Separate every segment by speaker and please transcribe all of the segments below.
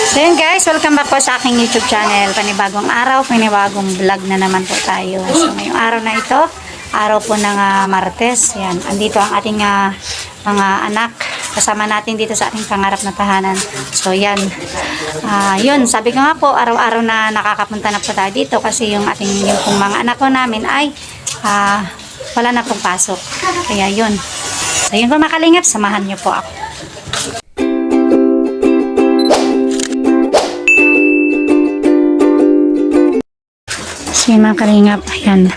Speaker 1: So yun guys, welcome back po sa aking YouTube channel. Panibagong araw, panibagong vlog na naman po tayo. So ngayong araw na ito, araw po ng Martes. Yan, andito ang ating mga anak. Kasama natin dito sa ating pangarap na tahanan. So yan, yun, sabi ko nga po, araw-araw na nakakapunta na po tayo dito kasi yung mga anak ko namin ay wala na pong pasok. Kaya yun. So yun po mga kalingap, samahan niyo po ako. So yun mga kalingap, ayan.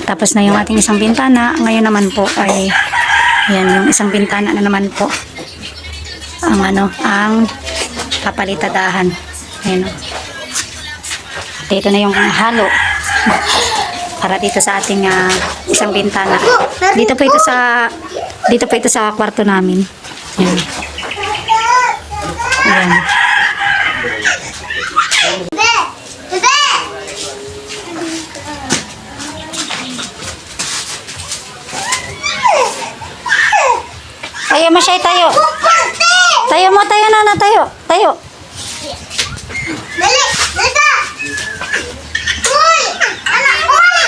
Speaker 1: Tapos na yung ating isang bintana. Ngayon naman po ay ayan, yung isang bintana na naman po ang papalitadahan. Ayan o. Dito na yung halo para dito sa ating isang bintana. Dito po ito sa kwarto namin. Ayan. Ayan. Tayo mo siya, tayo. Tayo mo, tayo na, tayo. Tayo.
Speaker 2: Dali, dito. Uy, anak, uy,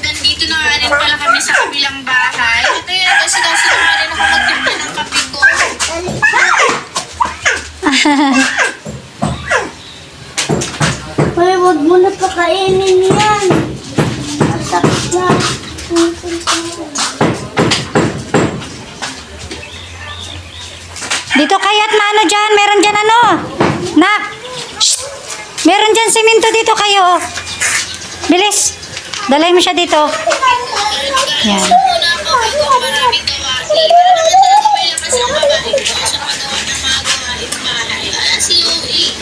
Speaker 3: Nandito na nga rin pala kami sa kabilang bahay. Ito yan, kasi kasi na nga rin ako magtimpla ng kape ko.
Speaker 2: Uy, wag mo na pakainin yan. Masakit na.
Speaker 1: Dito kaya't maano dyan, meron dyan ano. Nak. Shh. Meron dyan simento dito kayo. Bilis. Dalay mo siya dito. Yan.
Speaker 3: Muna ako bago maraming gawain. Para naman talaga may lakas ang babae ko sa paggawa ng mga gawain bahay. Si Uwi.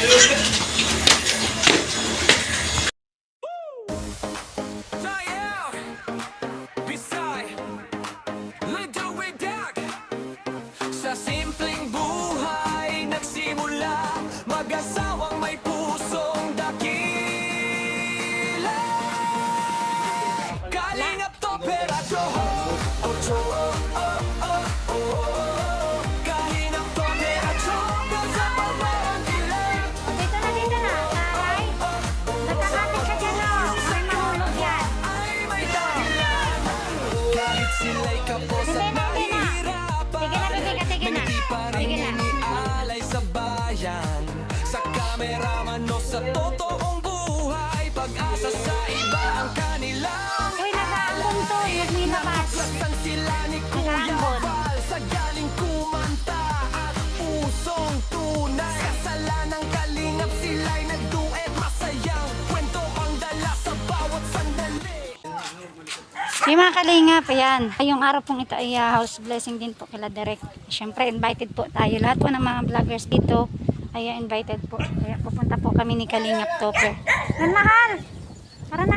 Speaker 4: Sa simpleng buhay nagsimula, mag-asawang may pusong dakila. Kalingap to peracho, kahinap to peracho, kasama ang ilan.
Speaker 2: Dito na, taray. Nagkakatin ka dyan, oh. May mahulog yan.
Speaker 4: Ay may dahilan, kahit sila'y kapos at mahihirapan.
Speaker 2: Sige na.
Speaker 4: Hindi pa rin inialay sa bayan, sa kameraman o sa totoong buhay. Pag-asa sa iba ang kanilang
Speaker 2: Uy, nag-aambon to. Nagmilabas.
Speaker 4: Nasaan sila ni Kuya Val sa galing kumanta at pusong tunay. Kasalanang kalingap sila'y nagduet, masayang kwento ang dala sa bawat sandali.
Speaker 1: Yung mga kalingap, ayan. Yung araw pong ito ay house blessing din po kila Derek. Siyempre, invited po tayo. Lahat po ng mga vloggers dito ay invited po. Kaya pupunta po kami ni Kalingap Topper. Yan, mahal! Tara na!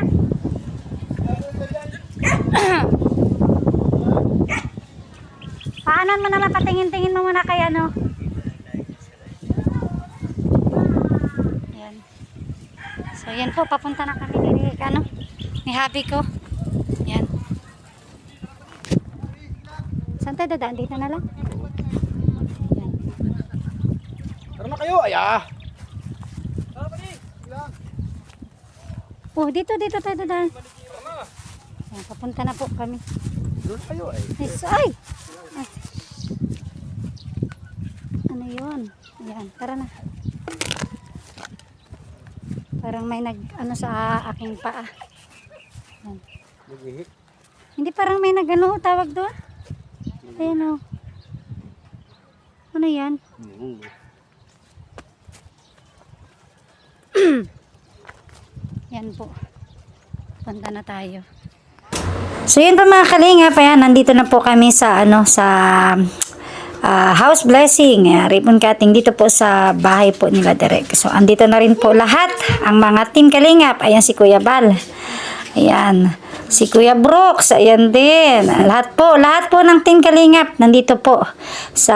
Speaker 1: Paanan mo naman, patingin-tingin mo muna kay ano. Yan. So, yan po, papunta na kami ni Happy ko. Yan. Saan tayo dadaan? Dito na lang. Yan.
Speaker 5: Tara na kayo, aya.
Speaker 1: Oh, dito tayo dadaan. Yan, papunta na po kami.
Speaker 5: Doon kayo ay.
Speaker 1: Ay! Ay. Ano yun? Yan, tara na. Parang may ano sa aking paa. Yan.
Speaker 5: Nagihik.
Speaker 1: Hindi, parang may tawag doon. Ayan o. Ano yan? Yan po. Punta na tayo. So yun pa mga kalingap, ayan, nandito na po kami sa house blessing, ribbon cutting dito po sa bahay po nila Derek. So andito na rin po lahat ang mga team kalingap. Ayan si Kuya Bal. Ayan. Si Kuya Brooks, ayan din. Lahat po ng team kalingap nandito po sa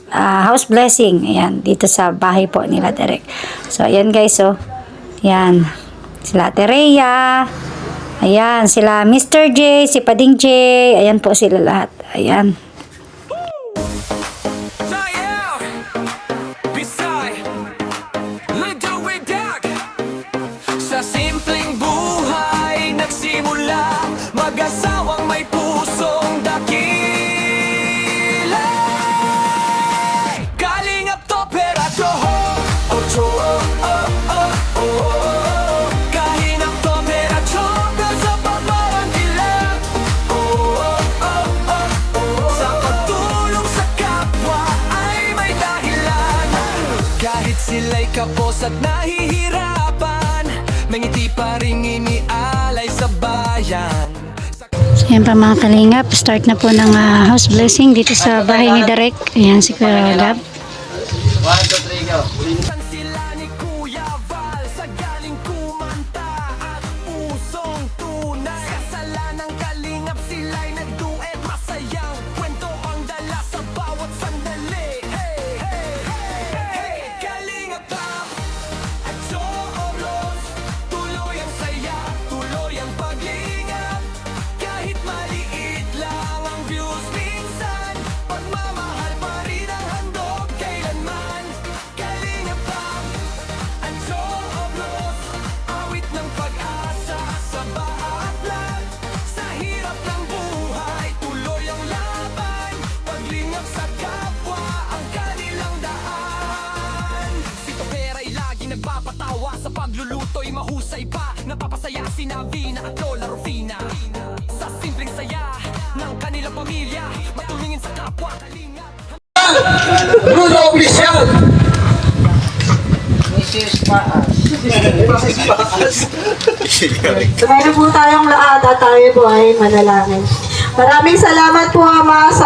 Speaker 1: house blessing. Ayan, dito sa bahay po nila Derek. So ayan guys, oh. Ayan. Sila Tereya. Ayan, sila Mr. J, si Pading J. Ayan po sila lahat. Ayan.
Speaker 4: sila'y kapos at nahihirapan, may ngiti pa rin inialay sa bayan.
Speaker 1: Ayan pa mga kalingap, start na po ng house blessing dito sa bahay ni Derek. Ayan si Kuya Gab.
Speaker 4: San sila ni Kuya Val sa galing kumanta at pusong tunay. Kasalanang kalingap sila'y nagduet, masayang kwento ang dala sa bawat sandali. Hey, hey, hey, hey, kalingap Pam at Jooblos, tuloy ang saya, tuloy ang paglingap. Kahit maliit lang ang views minsan, pagmamahal pa rin ang handog kailanman. Kalingap Pam at Jooblos, awit ng pag-asa sa bawat lag. Sa hirap ng buhay, tuloy ang laban, paglingap sa kapwa ang kanilang daan. Si Topera'y lagi nagpapatawa, sa pagluluto'y mahusay pa, napapasaya si Navina at Lola Rufina. Sa simpleng saya ng kanilang pamilya, matulungin sa kapwa kalingap.
Speaker 6: Bruno Oficial!
Speaker 7: Meron po tayong lahat at tayo po ay manalangin. Maraming salamat po Ama sa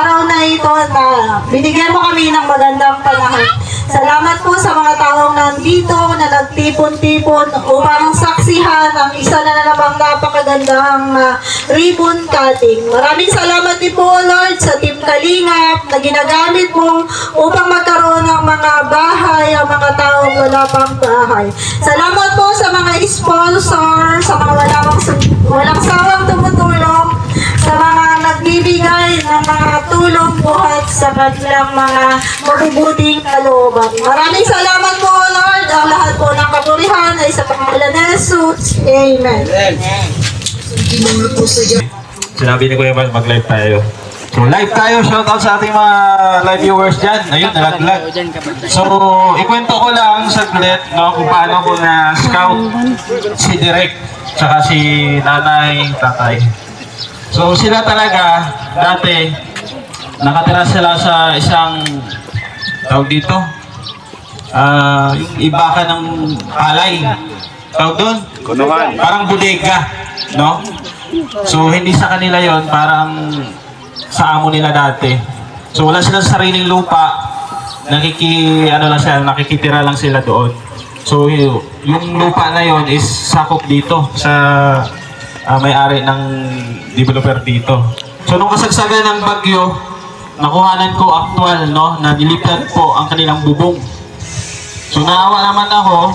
Speaker 7: araw na ito na binigyan mo kami ng magandang panahon. Salamat po sa mga taong nandito na nagtipon-tipon upang saksihan ang isa na namang napakagandang ribbon cutting. Maraming salamat din po Lord sa Team Kalingap na ginagamit mo upang magkaroon ng mga bahay ang mga taong wala pang bahay. Salamat po sa mga sponsor, sa mga walang sawang tumutulong, sa mga nagbibigay ng mga tulong buhat sa kanilang mga mabubuting kalooban. Maraming salamat po, Lord. Ang lahat po ng kapurihan ay sa pangalan ni Jesus. Amen.
Speaker 8: Sinabi ni Kuya Val, mag-live tayo. So live tayo, shoutout sa ating mga live viewers dyan. Ayun, nalaglag. So, ikwento ko lang saglit, no, kung paano ko na-scout si Direk, tsaka si nanay, tatay. So sila talaga, dati, nakatira sila sa isang, tawag dito, yung iba ka ng palay. Tawag doon? Kunuhan. Parang bodega, no? So hindi sa kanila yon, parang sa amo nila dati. So wala silang sariling lupa, nakikitira lang sila doon. So yung lupa na yon is sakop dito sa may-ari ng developer dito. So nung kasagsagan ng bagyo, nakuhanan ko actual, no, na nilipad po ang kanilang bubong. So naawa naman ako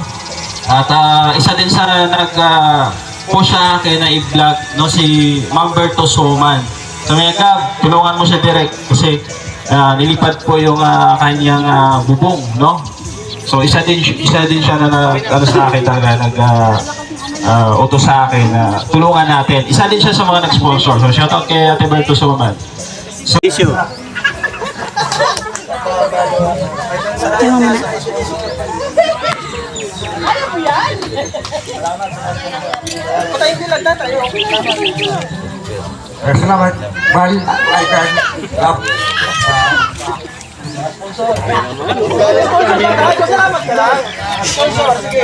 Speaker 8: at isa din sa nag-push sa akin na i-vlog, no, si Ma'am Berto Soman. So may tulungan mo siya direct kasi nilipad po yung kanyang bubong, no? So isa din siya na sa akin talaga utos sa akin na tulungan natin. Isa din siya sa mga nag-sponsor. So shoutout kay Ate Berto Soman. So issue.
Speaker 6: Salamat, Val, Icon, Love.
Speaker 5: Salamat ka lang. Sponsor, sige.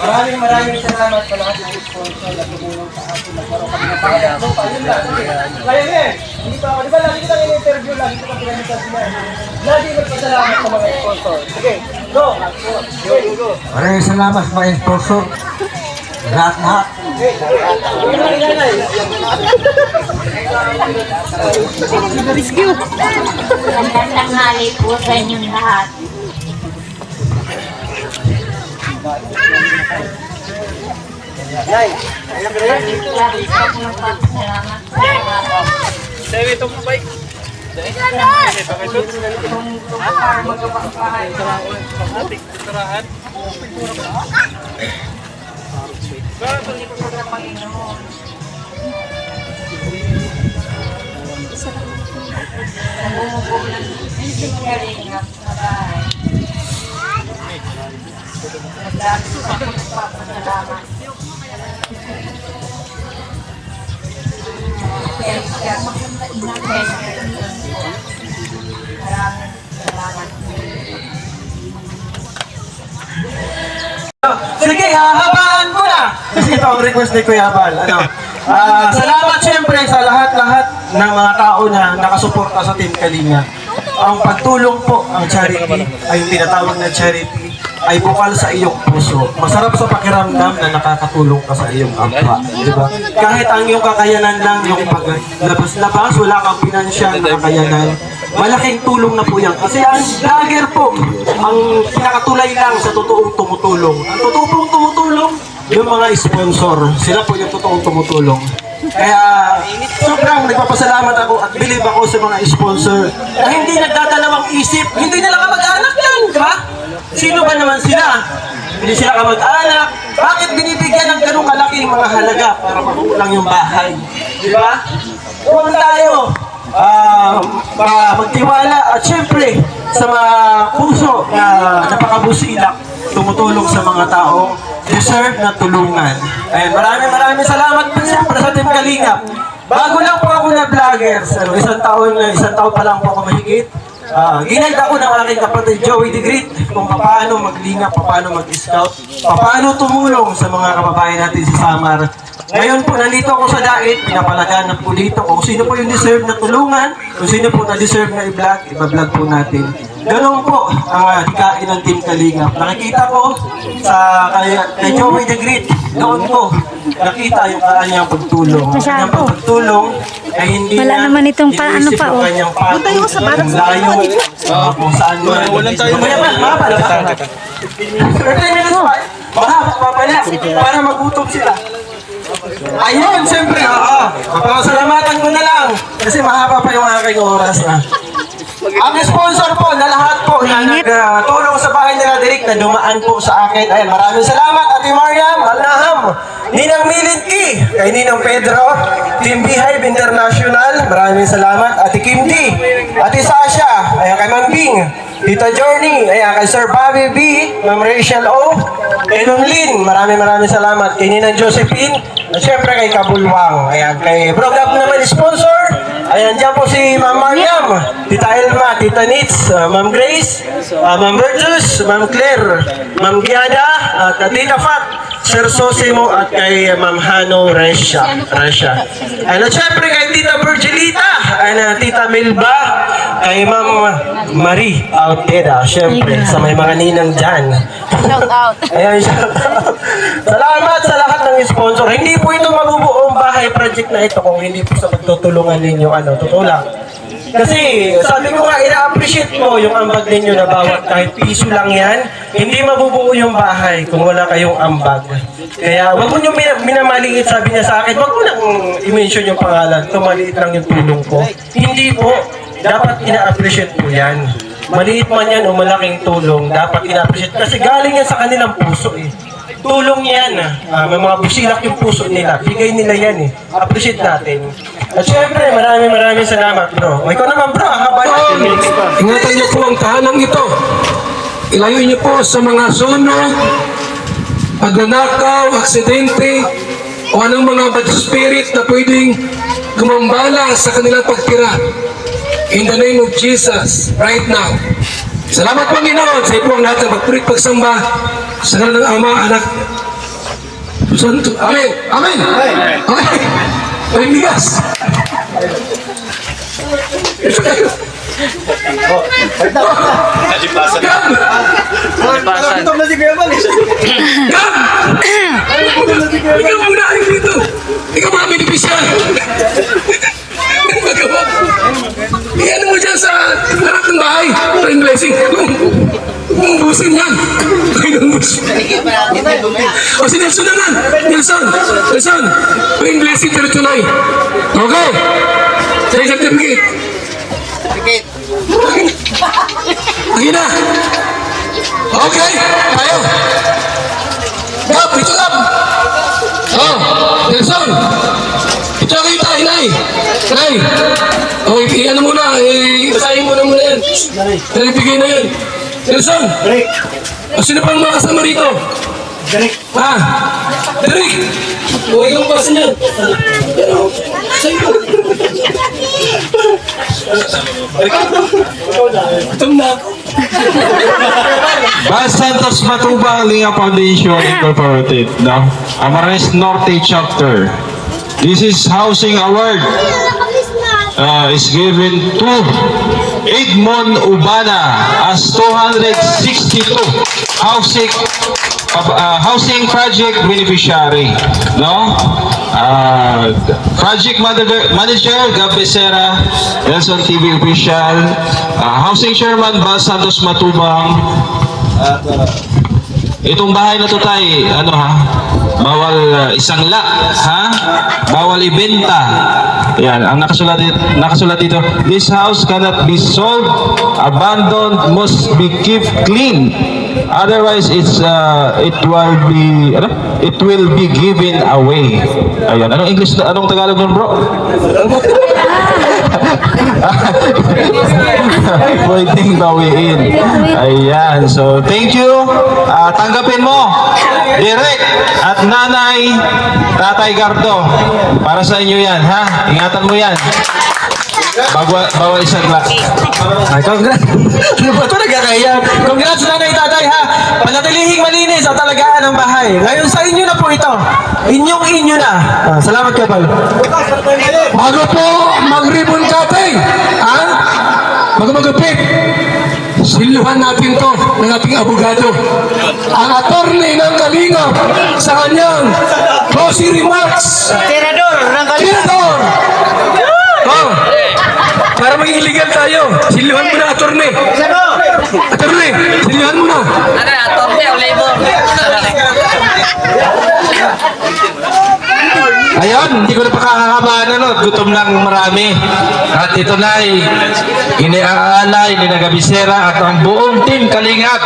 Speaker 5: Maraming salamat sa lahat ng sponsor na tumulong sa atin. Nagkaroon kami ng pangalaman. So, yun lang. Kaya hindi pa ako. Di ba lagi kita in-interview, lagi kita pinanitas mo. Lagi magpasalamat sa mga sponsor. Sige, go! Go!
Speaker 6: Maraming salamat sa mga sponsor. Lahat-lahat.
Speaker 2: Magandang hali po sa inyong lahat. Salamat sa
Speaker 5: Sige, hahabaan ko na. Kasi ito ang request ni Kuya Bal. Salamat siyempre sa lahat-lahat ng mga tao na nakasuporta sa Team Kalinga. Ang pagtulong po, ang charity, ay yung tinatawag na charity, ay bukal sa iyong puso. Masarap sa pakiramdam na nakakatulong ka sa iyong kapwa. Di ba? Kahit ang iyong kakayanan lang, yung paglabas-labas, wala kang pinansyal na kakayanan, malaking tulong na po yan. Kasi ang vlogger po, ang pinakatulay lang sa totoong tumutulong. Ang totoong tumutulong, yung mga sponsor. Sila po yung totoong tumutulong. Kaya sobrang nagpapasalamat ako at believe ako sa mga sponsor na hindi nagdadalawang isip, hindi nila kamag-anak yan, di ba? Sino ba naman sila? Hindi sila kamag-anak. Bakit binibigyan ng ganung kalaking mga halaga para makulang yung bahay? Di ba? Huwag tayo magtiwala at syempre sa mga puso na napakabusilak tumutulong sa mga taong deserve na tulungan. Ayan, maraming salamat po siyempre sa Team Kalingap. Bago lang po ako na vloggers, isang taon pa lang po ako mahigit. Ginaid ako ng aking kapatid Joey the Great kung paano maglingap, paano mag-scout, paano tumulong sa mga kababayan natin sa Samar. Ngayon po, nandito ako sa Dait, pinapalaganap po dito kung sino po yung deserve na tulungan, kung sino po na deserve na i-vlog, iba-vlog po natin. Ganun po ang hikain ng Team Kalingap. Nakikita ko sa kay Joey the Great, noon ko nakita yung kanyang pagtulong. Ang kanyang pagtulong ay hindi
Speaker 1: Wala
Speaker 5: niya
Speaker 1: naman itong ano
Speaker 5: iniisip
Speaker 1: pa,
Speaker 5: yung
Speaker 1: oh.
Speaker 5: kanyang pagod, yung layo, kung saan mo. Walang tayo. Mahaba. 30 minutes pa. Mahaba pa pala para magutom sila. Ayun, siyempre, papasalamatan ko na lang kasi mahaba pa yung aking oras na. Ang sponsor po na lahat po na nagtulong sa bahay nila Derek na dumaan po sa akin. Ayun, maraming salamat Ate Mariam, Alnaham, Ninang Milinki, kay Ninang Pedro, Team Beehive International, maraming salamat. Ate Kim D, Ate Sasha, ayan kay Ma'am Bing, Tita Journey, ayan kay Sir Bobby B, Ma'am Rachel O, kay Ma'am Lynn, maraming salamat. Kay Ninang Josephine, at syempre kay Kabulwang, ayan kay Brogap naman sponsor. Ayan, dyan po si Ma'am Mariam, Tita Elma, Tita Nitz, Ma'am Grace, Ma'am Virtus, Ma'am Claire, Ma'am Giada, at Tita Fat, Sir Sosimo, at kay Ma'am Hano Resha. Ayan, at syempre kay Tita Virgilita, ayan, Tita Milba, kay Ma'am Marie Auteda, syempre, sa may mga ninang dyan.
Speaker 2: Shout out.
Speaker 5: Ayan, salamat sa lahat ng sponsor. Hindi po ito mabubuong bahay project na ito kung hindi po sa pagtutulungan ninyo, totoo lang. Kasi sabi ko nga, ina-appreciate ko yung ambag ninyo na bawat kahit piso lang yan, hindi mabubuo yung bahay kung wala kayong ambag. Kaya wag mo nyo minamaliit, sabi niya sa akin, wag mo nang i-mention yung pangalan, maliit lang yung tulong ko. Hindi po, dapat ina-appreciate po yan. Maliit man yan o malaking tulong, dapat ina-appreciate. Kasi galing yan sa kanilang puso eh. Tulong yan. May mga busilak yung puso nila. Bigay nila yan eh. Appreciate natin. At syempre, maraming salamat bro. O ikaw naman bro, haba natin.
Speaker 9: Ingatan niyo po ang tahanang ito. Ilayo niyo po sa mga sunog, pagnanakaw, aksidente, o anong mga bad spirit na pwedeng gumambala sa kanilang pagtira. In the name of Jesus, right now. Salamat Panginoon sa ito ang lahat ng pagpurit pagsamba sa ngalan ng Ama, Anak, Santo. Amen. Amen. Amen. Ay, bigas.
Speaker 5: Gutom na si Kuya Bal.
Speaker 9: Ikaw ang unahin dito. Ikaw mga benepisyan. Iyan mo dyan sa lahat ng bahay. Rain blessing. Umbusin yan. O si Nelson naman. Nelson. Rain blessing tuloy-tuloy. Okay. Say certificate. Ayun na. Okay. Tayo. Gab, ito Gab. Oh, Nelson. Ito kita, inay. Inay. Okay, ano muna, basahin mo na muna yan. Nagbigay na yan. Nelson!
Speaker 5: Derek!
Speaker 9: Sino pang mga kasama rito?
Speaker 5: Derek!
Speaker 9: Derek! Huwag kang basa niyan. Gutom na ako.
Speaker 8: Bas Santos Matubang Linga Foundation Incorporated, no? Amares Norte Chapter. This is housing award. Is given to Edmond Ubana as 262 housing project beneficiary, no? Project manager Gab Becerra, Nelson TV official, housing chairman Bas Santos Matubang. At itong bahay na to tay, ano ha? Bawal isang ha? Bawal ibenta. Yan, ang nakasulat dito, this house cannot be sold, abandoned, must be kept clean. Otherwise it will be given away. Ayan, anong English, anong Tagalog nun, bro? Pwedeng bawiin. Ayan, so thank you. Tanggapin mo, Direk at Nanay Tatay Gardo. Para sa inyo yan, ha? Ingatan mo yan. Bawal isang glass.
Speaker 9: Congrats! Ano ba ito nagkakaya? Congrats nanay tatay ha! Panatilihing malinis at talagaan ng bahay. Ngayon sa inyo na po ito. Inyong-inyo na. Salamat kayo, Pal. Bago po mag-ribbon cutting, ha? Magupit. Siluhan natin to ng ating abogado. Ang attorney ng Kalingap sa kanyang closing remarks. Tirador ng Kalingap. Tirador! Oh! Para maging illegal tayo, siluhan mo na, attorney. Attorney, siluhan mo na.
Speaker 10: Attorney o labor.
Speaker 8: Ayun, hindi ko na pakakabaan, ano, gutom lang marami. At ito na ay iniaalay ni Nagabisera at ang buong team Kalingap.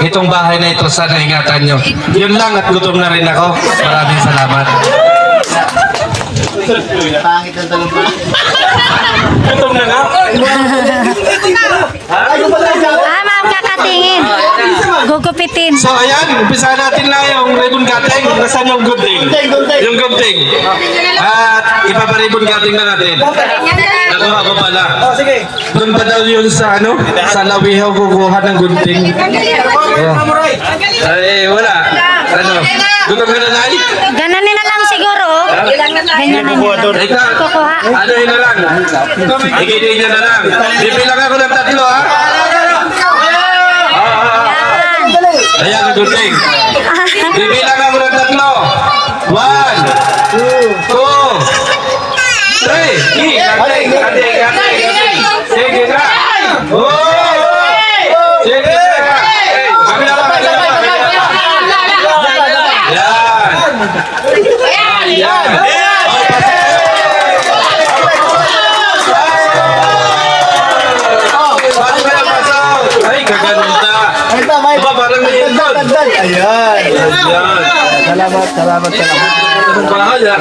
Speaker 8: Itong bahay na ito, sana ingatan nyo. Yun lang at gutom na rin ako. Maraming salamat.
Speaker 5: Pangit ang talong pa.
Speaker 8: Gutom na nga.
Speaker 1: Ma'am, kakatingin. Gugupitin.
Speaker 8: So ayan, umpisa natin na yung ribbon cutting. Nasaan yung good thing? Yung good thing. At ipaparibon cutting na natin. Nakuha ko pala.
Speaker 5: Sige.
Speaker 8: Doon pa daw yun sa ano? Sa Lawihaw kukuha ng gunting. Ay, wala. Ano? Gutom ka na na?
Speaker 1: Gananin na lang siguro. Ganyan na lang.
Speaker 8: Ika, ano yun na lang? Ikitin nyo na lang. Bibilang ako ng 3, ha? Ayan, ang gunting. Bibilang ako ng 3. 1, 2, 3. Sige na. Sige na. Kabila pa. Yan. Ay, kaganda. Aba, parang may ikot.
Speaker 5: Ayan. Salamat.
Speaker 8: Anong bahaya?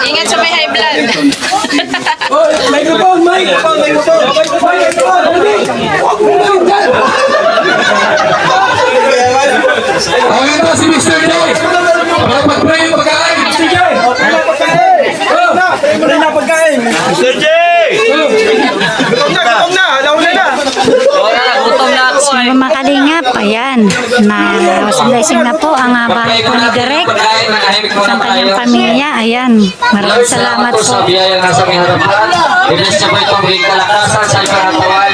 Speaker 10: Ingat sa may high blood.
Speaker 9: Microphone, Mike! Okay ito si Mr. J. Para mag-pray yung pagkain. Mr. J!
Speaker 5: Mr. J! Gutom na! Alauna na!
Speaker 10: Gutom na ako
Speaker 1: So, mga kalingap, ayan, blessing na po ang bahay po ni Direk sa kanyang pamilya. Ayan, maraming salamat
Speaker 6: po sa
Speaker 1: po.
Speaker 6: biyaya na sa aming harapan. I-bless niyo po itong bigay kalakasan sa ipanatawan.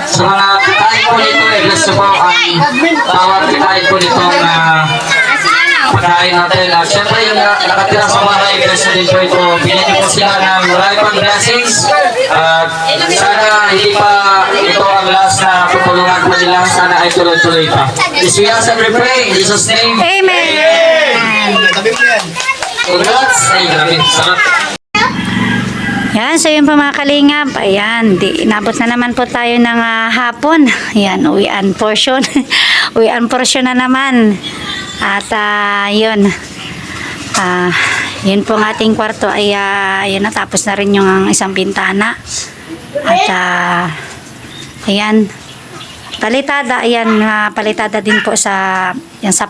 Speaker 6: Sa mga kain po nito, i-bless niyo po ang bawat kain po nito na pagkain natin. At syempre yung nakatira sa bahay, i-bless niyo din po ito. Bigyan niyo po sila ng marami pang blessings. At sana hindi pa ito ang last na tutulungan po nila. Sana ay tuloy-tuloy pa. This we ask and we pray in Jesus' name.
Speaker 1: Amen!
Speaker 6: Congrats! Ay, grabe. Sarap.
Speaker 1: Yan, so yun po mga kalingap. Ayan, inabot na naman po tayo ng hapon. Ayan, uwian portion. Uwian portion na naman. At yun. Yun po ang ating kwarto ay yun, natapos na rin yung isang bintana. At ayan, palitada, ayan, palitada din po sa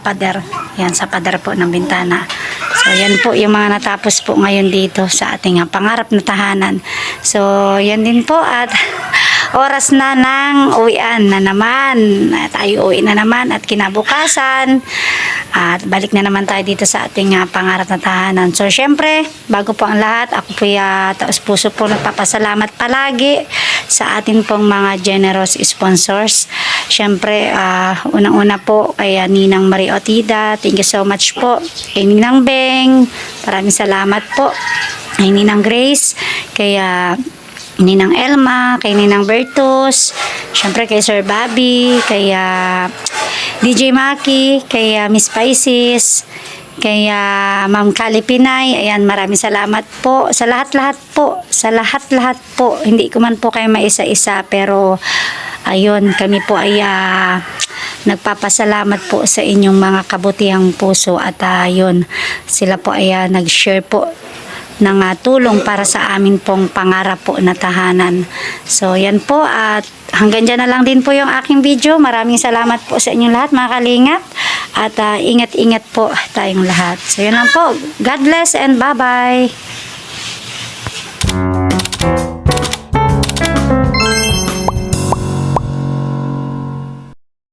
Speaker 1: pader. Yan, sa pader po ng bintana. So, yan po yung mga natapos po ngayon dito sa ating pangarap na tahanan. So, yan din po at oras na ng uwian na naman. Tayo uwi na naman at kinabukasan. At balik na naman tayo dito sa ating pangarap na tahanan. So, syempre, bago po ang lahat, ako po taos puso po nagpapasalamat palagi sa atin pong mga generous sponsors. Syempre, unang-una po kay Ninang Marie Otida. Thank you so much po. Kay Ninang Beng, maraming salamat po. Kay Ninang Grace, kay Ninang Elma, kay Ninang Bertus, syempre kay Sir Bobby, kay DJ Maki, kay Miss Pisces, kay Ma'am Kali Pinay. Ayan, maraming salamat po sa lahat-lahat po, sa lahat-lahat po. Hindi ko man po kayo maisa-isa, pero ayun, kami po ay nagpapasalamat po sa inyong mga kabutihang puso at ayun, sila po ay nag-share po ng tulong para sa amin pong pangarap po na tahanan. So, yan po at hanggang dyan na lang din po yung aking video. Maraming salamat po sa inyong lahat mga kalingap at ingat-ingat po tayong lahat. So, yun lang po. God bless and bye-bye.